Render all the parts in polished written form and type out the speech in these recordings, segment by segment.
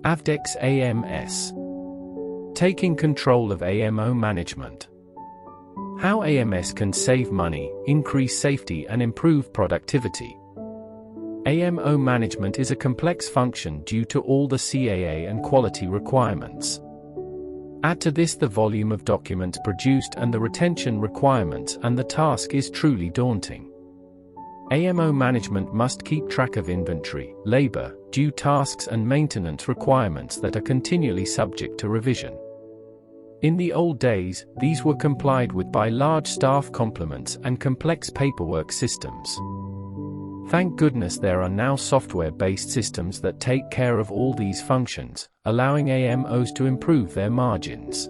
Avdex AMS. Taking control of AMO management. How AMS can save money, increase safety and improve productivity. AMO management is a complex function due to all the CAA and quality requirements. Add to this the volume of documents produced and the retention requirements, and the task is truly daunting. AMO management must keep track of inventory, labor, due tasks and maintenance requirements that are continually subject to revision. In the old days, these were complied with by large staff complements and complex paperwork systems. Thank goodness there are now software-based systems that take care of all these functions, allowing AMOs to improve their margins.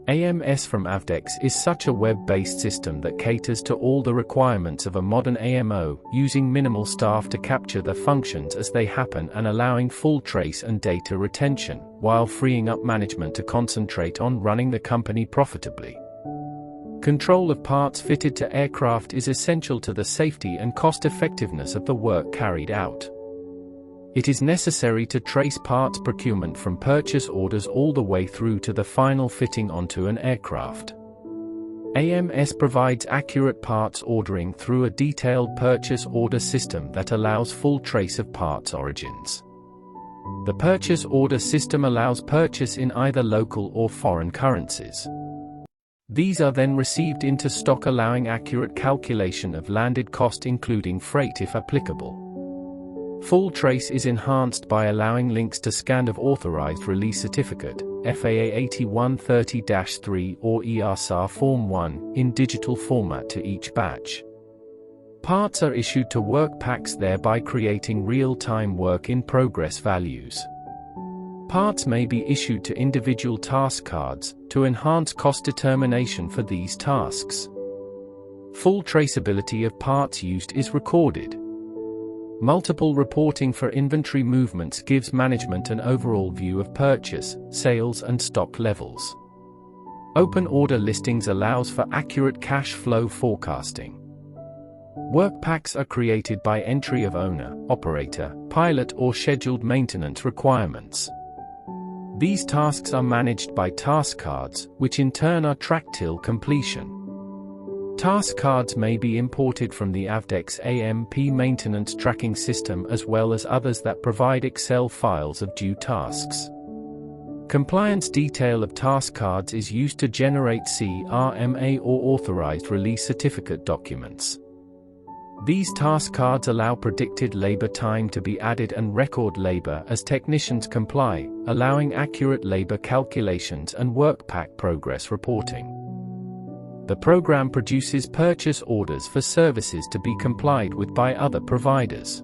AMS from Avdex is such a web-based system that caters to all the requirements of a modern AMO, using minimal staff to capture the functions as they happen and allowing full trace and data retention, while freeing up management to concentrate on running the company profitably. Control of parts fitted to aircraft is essential to the safety and cost-effectiveness of the work carried out. It is necessary to trace parts procurement from purchase orders all the way through to the final fitting onto an aircraft. AMS provides accurate parts ordering through a detailed purchase order system that allows full trace of parts origins. The purchase order system allows purchase in either local or foreign currencies. These are then received into stock, allowing accurate calculation of landed cost including freight if applicable. Full trace is enhanced by allowing links to scan of Authorized Release Certificate, FAA 8130-3 or EASA Form 1, in digital format to each batch. Parts are issued to work packs, thereby creating real-time work-in-progress values. Parts may be issued to individual task cards, to enhance cost determination for these tasks. Full traceability of parts used is recorded. Multiple reporting for inventory movements gives management an overall view of purchase, sales and stock levels. Open order listings allows for accurate cash flow forecasting. Work packs are created by entry of owner, operator, pilot or scheduled maintenance requirements. These tasks are managed by task cards, which in turn are tracked till completion. Task cards may be imported from the Avdex AMP maintenance tracking system as well as others that provide Excel files of due tasks. Compliance detail of task cards is used to generate CRMA or Authorized Release Certificate documents. These task cards allow predicted labor time to be added and record labor as technicians comply, allowing accurate labor calculations and work pack progress reporting. The program produces purchase orders for services to be complied with by other providers.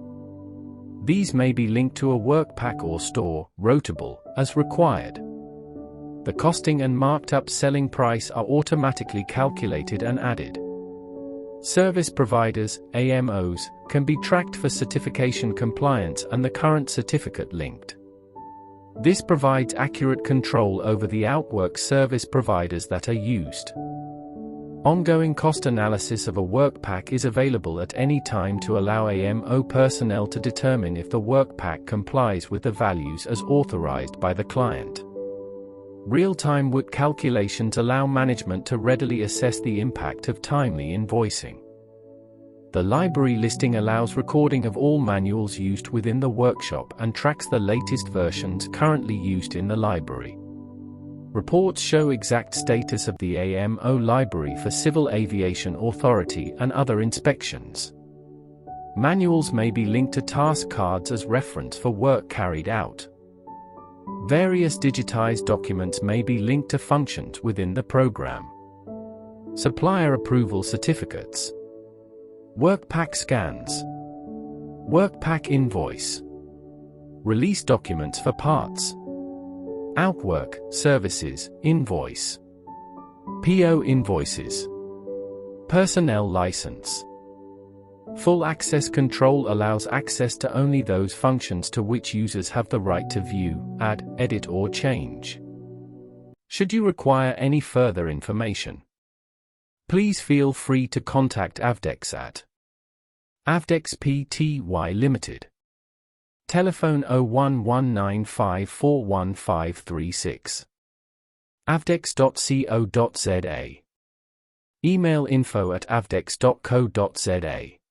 These may be linked to a work pack or store, rotable, as required. The costing and marked up selling price are automatically calculated and added. Service providers, AMOs, can be tracked for certification compliance and the current certificate linked. This provides accurate control over the outwork service providers that are used. Ongoing cost analysis of a work pack is available at any time to allow AMO personnel to determine if the work pack complies with the values as authorized by the client. Real-time WOT calculations allow management to readily assess the impact of timely invoicing. The library listing allows recording of all manuals used within the workshop and tracks the latest versions currently used in the library. Reports show exact status of the AMO library for Civil Aviation Authority and other inspections. Manuals may be linked to task cards as reference for work carried out. Various digitized documents may be linked to functions within the program. Supplier approval certificates. Work pack scans. Work pack invoice. Release documents for parts. Outwork, services, invoice. PO invoices. Personnel license. Full access control allows access to only those functions to which users have the right to view, add, edit or change. Should you require any further information, please feel free to contact Avdex at Avdex Pty Limited. Telephone 01195415536. Avdex.co.za. Email info@avdex.co.za.